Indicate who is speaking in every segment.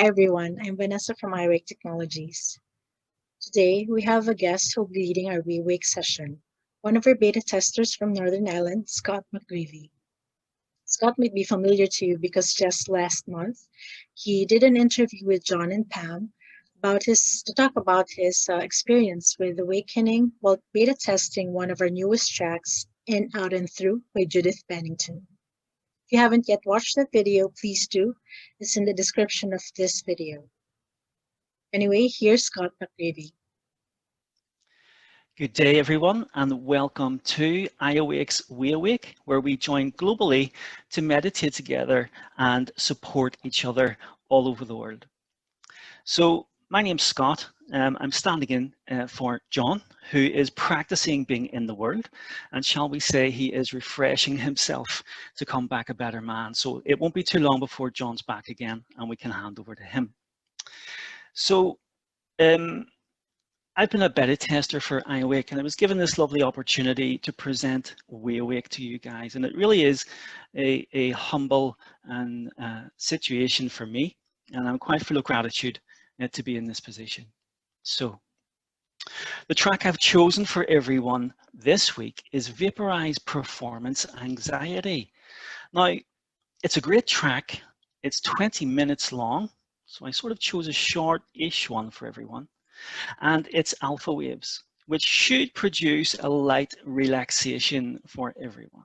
Speaker 1: Hi everyone, I'm Vanessa from WeAwake Technologies. Today we have a guest who will be leading our WeAwake session, one of our beta testers from Northern Ireland, Scott McGreevy. Scott might be familiar to you because just last month he did an interview with John and Pam to talk about his experience with awakening while beta testing one of our newest tracks, In Out and Through by Judith Bennington. If you haven't yet watched that video, please do. It's in the description of this video. Anyway, here's Scott McGreevy.
Speaker 2: Good day, everyone, and welcome to iAwake's WeAwake, where we join globally to meditate together and support each other all over the world. So, my name's Scott. I'm standing in for John, who is practicing being in the world, and shall we say he is refreshing himself to come back a better man. So, it won't be too long before John's back again and we can hand over to him. So, I've been a beta tester for iAwake, and I was given this lovely opportunity to present WeAwake to you guys, and it really is a humble and situation for me, and I'm quite full of gratitude to be in this position. So, the track I've chosen for everyone this week is Vaporize Performance Anxiety. Now, it's a great track. It's 20 minutes long, so I sort of chose a short-ish one for everyone. And it's alpha waves, which should produce a light relaxation for everyone.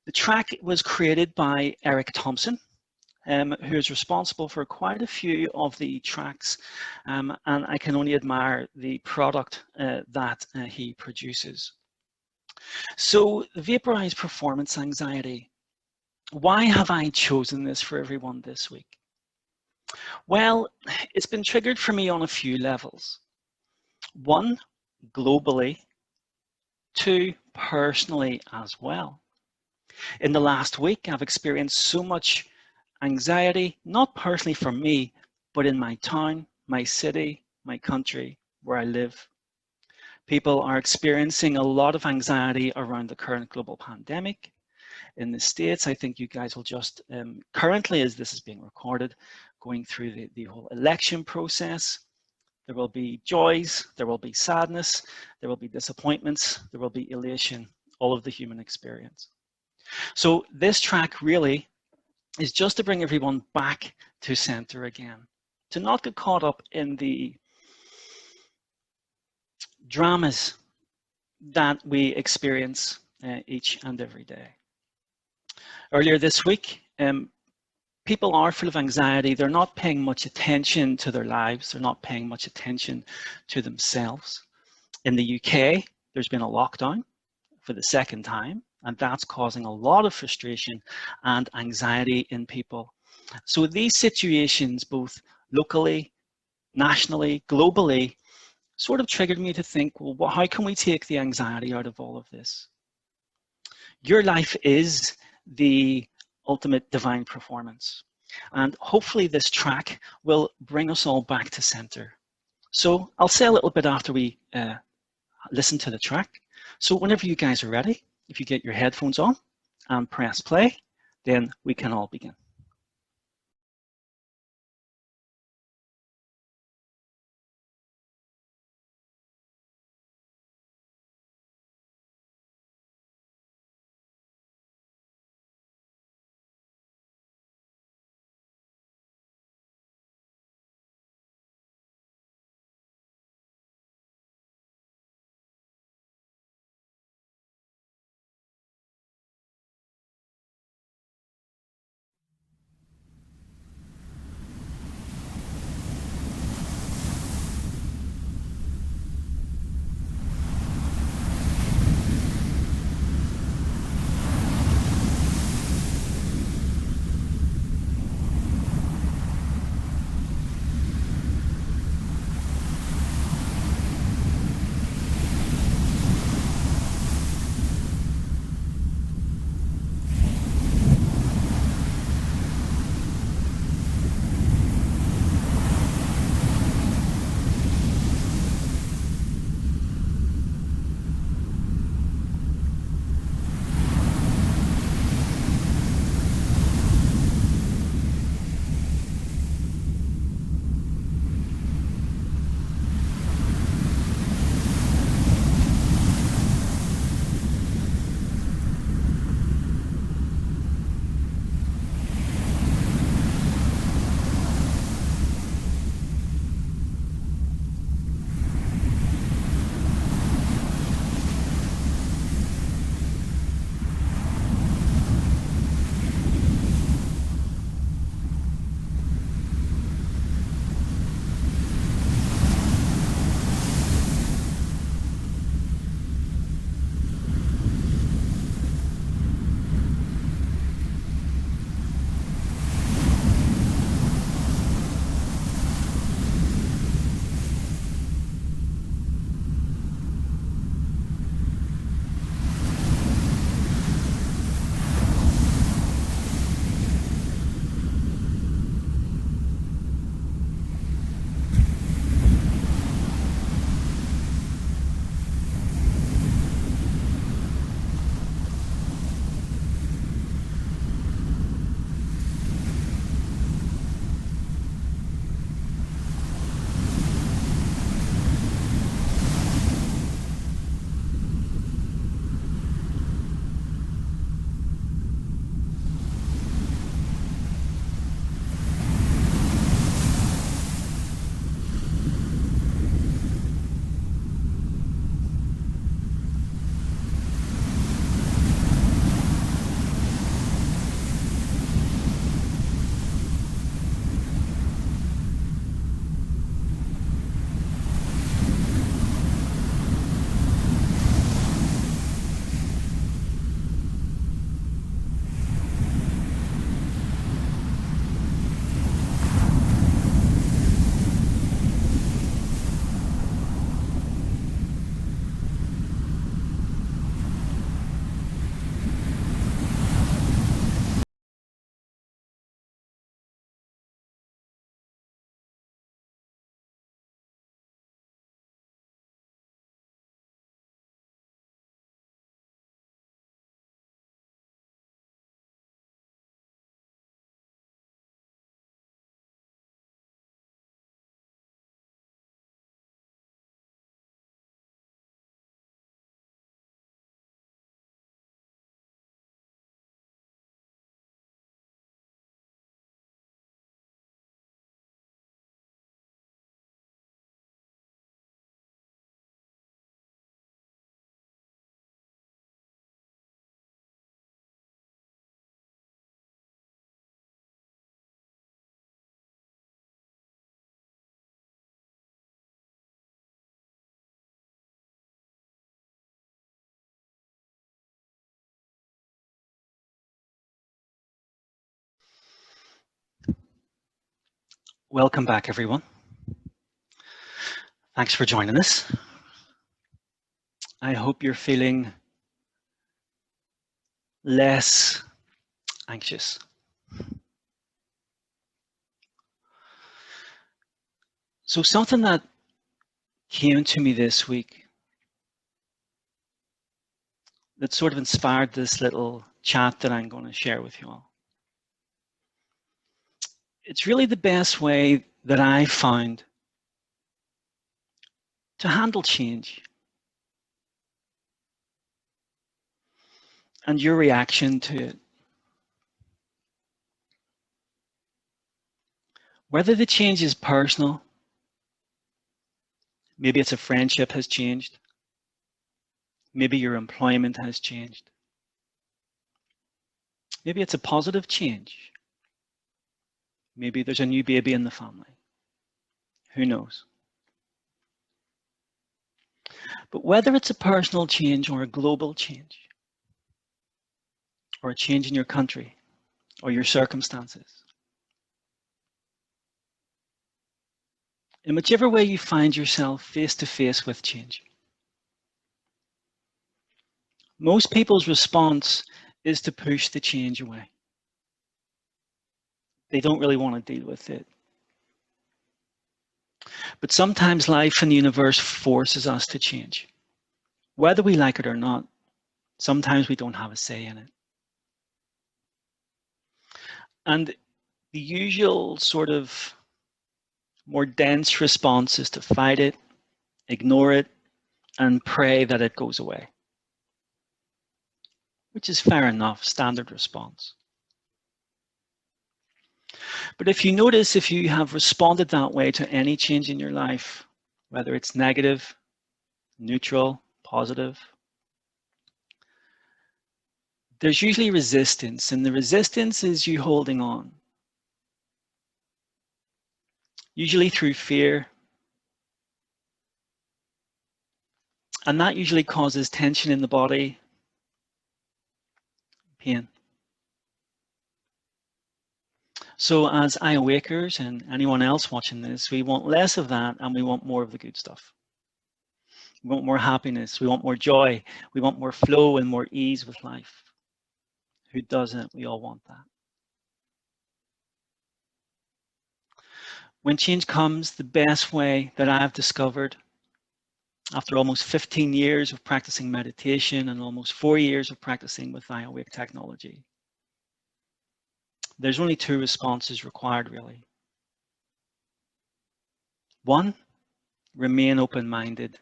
Speaker 2: The track was created by Eric Thompson, who is responsible for quite a few of the tracks, and I can only admire the product that he produces. So, Vaporize Performance Anxiety. Why have I chosen this for everyone this week? Well, it's been triggered for me on a few levels. One, globally. Two, personally as well. In the last week, I've experienced so much anxiety, not personally for me, but in my town, my city, my country, where I live. People are experiencing a lot of anxiety around the current global pandemic. In the States, I think you guys will just, currently as this is being recorded, going through the whole election process. There will be joys, there will be sadness, there will be disappointments, there will be elation, all of the human experience. So this track really is just to bring everyone back to center again, to not get caught up in the dramas that we experience each and every day. Earlier this week, people are full of anxiety. They're not paying much attention to their lives. They're not paying much attention to themselves. In the UK, there's been a lockdown for the second time, and that's causing a lot of frustration and anxiety in people. So these situations, both locally, nationally, globally, sort of triggered me to think, well, how can we take the anxiety out of all of this? Your life is the ultimate divine performance. And hopefully this track will bring us all back to center. So I'll say a little bit after we listen to the track. So whenever you guys are ready, if you get your headphones on and press play, then we can all begin.
Speaker 1: Hi everyone, welcome to WeAwake.
Speaker 2: Welcome back, everyone. Thanks for joining us. I hope you're feeling less anxious. So something that came to me this week that sort of inspired this little chat that I'm going to share with you all. It's really the best way that I found to handle change. And your reaction to it. Whether the change is personal, maybe it's a friendship has changed, maybe your employment has changed, maybe it's a positive change, maybe there's a new baby in the family, who knows? But whether it's a personal change or a global change, or a change in your country or your circumstances, in whichever way you find yourself face to face with change, most people's response is to push the change away. They don't really want to deal with it. But sometimes life and the universe forces us to change. Whether we like it or not, sometimes we don't have a say in it. And the usual sort of more dense response is to fight it, ignore it, and pray that it goes away, which is fair enough, standard response. But if you notice, if you have responded that way to any change in your life, whether it's negative, neutral, positive, there's usually resistance, and the resistance is you holding on. Usually through fear. And that usually causes tension in the body, pain. So as iAwakers and anyone else watching this, we want less of that and we want more of the good stuff. We want more happiness, we want more joy, we want more flow and more ease with life. Who doesn't? We all want that. When change comes, the best way that I've discovered after almost 15 years of practicing meditation and almost 4 years of practicing with WeAwake technology, there's only two responses required, really. One, remain open-minded.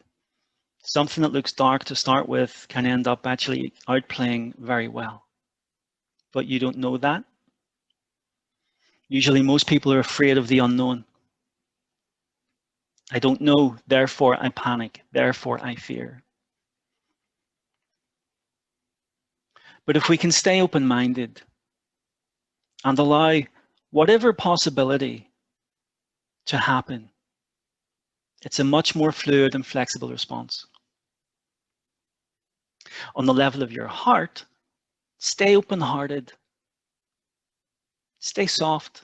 Speaker 2: Something that looks dark to start with can end up actually outplaying very well. But you don't know that. Usually most people are afraid of the unknown. I don't know, therefore I panic, therefore I fear. But if we can stay open-minded and allow whatever possibility to happen, it's a much more fluid and flexible response. On the level of your heart, stay open-hearted, stay soft,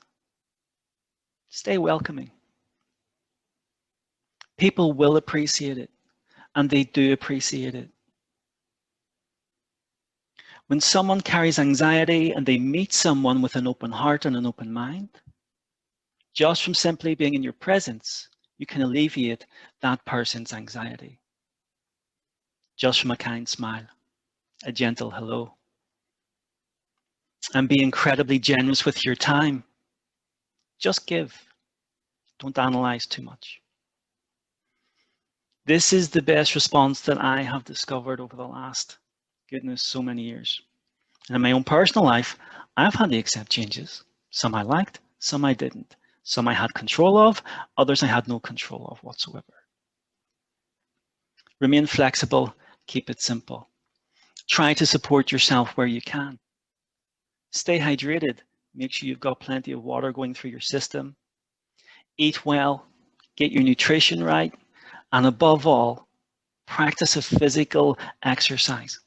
Speaker 2: stay welcoming. People will appreciate it, and they do appreciate it. When someone carries anxiety and they meet someone with an open heart and an open mind, just from simply being in your presence, you can alleviate that person's anxiety. Just from a kind smile, a gentle hello. And be incredibly generous with your time. Just give. Don't analyze too much. This is the best response that I have discovered over the last, goodness, so many years. And in my own personal life, I've had to accept changes. Some I liked, some I didn't. Some I had control of, others I had no control of whatsoever. Remain flexible, keep it simple. Try to support yourself where you can. Stay hydrated. Make sure you've got plenty of water going through your system. Eat well, get your nutrition right, and above all, practice a physical exercise.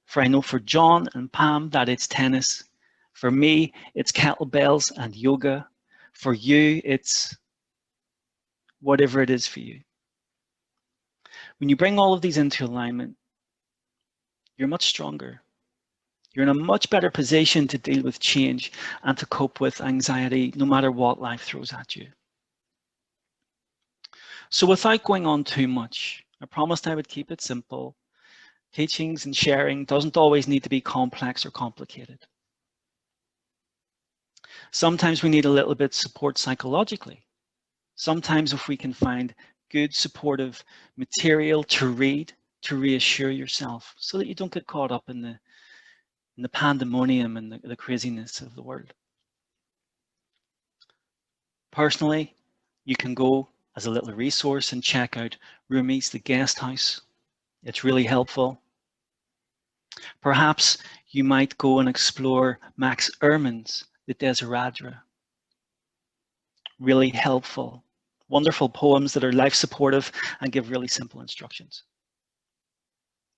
Speaker 2: For I know for John and Pam that it's tennis. For me, it's kettlebells and yoga. For you, it's whatever it is for you. When you bring all of these into alignment, you're much stronger. You're in a much better position to deal with change and to cope with anxiety, no matter what life throws at you. So without going on too much, I promised I would keep it simple. Teachings and sharing doesn't always need to be complex or complicated. Sometimes we need a little bit of support psychologically. Sometimes if we can find good supportive material to read, to reassure yourself so that you don't get caught up in the pandemonium and the craziness of the world. Personally, you can go as a little resource and check out Rumi's The Guest House. It's really helpful. Perhaps you might go and explore Max Ehrmann's The Desiderata. Really helpful. Wonderful poems that are life supportive and give really simple instructions.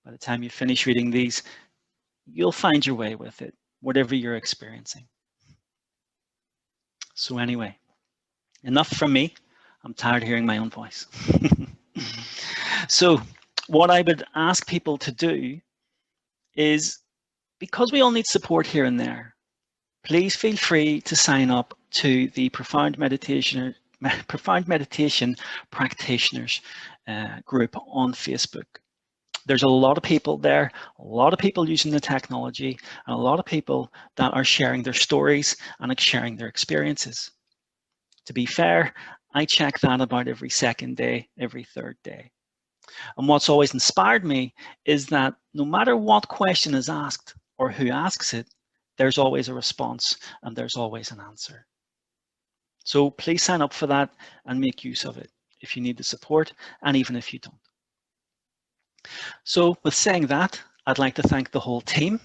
Speaker 2: By the time you finish reading these, you'll find your way with it, whatever you're experiencing. So anyway, enough from me. I'm tired of hearing my own voice. So what I would ask people to do is, because we all need support here and there, please feel free to sign up to the Profound Meditation Practitioners group on Facebook. There's a lot of people there, a lot of people using the technology, and a lot of people that are sharing their stories and sharing their experiences. To be fair, I check that about every second day, every third day. And what's always inspired me is that no matter what question is asked or who asks it, there's always a response and there's always an answer. So please sign up for that and make use of it if you need the support, and even if you don't. So with saying that, I'd like to thank the whole team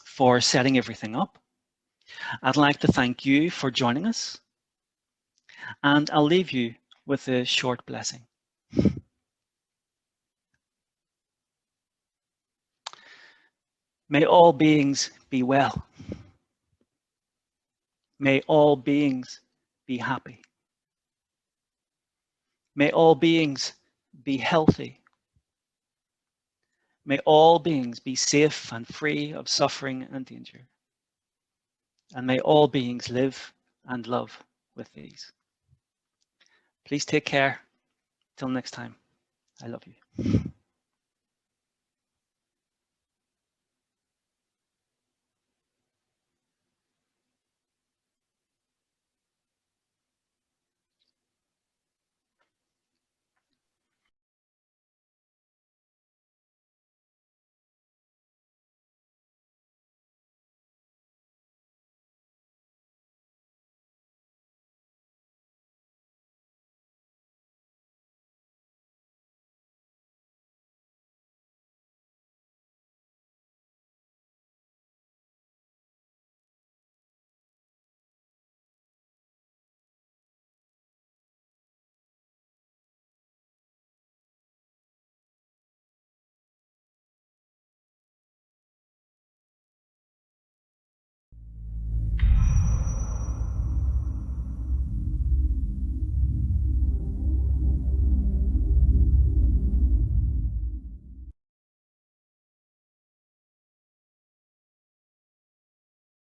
Speaker 2: for setting everything up. I'd like to thank you for joining us, and I'll leave you with a short blessing. May all beings be well. May all beings be happy. May all beings be healthy. May all beings be safe and free of suffering and danger. And may all beings live and love with ease. Please take care. Till next time, I love you.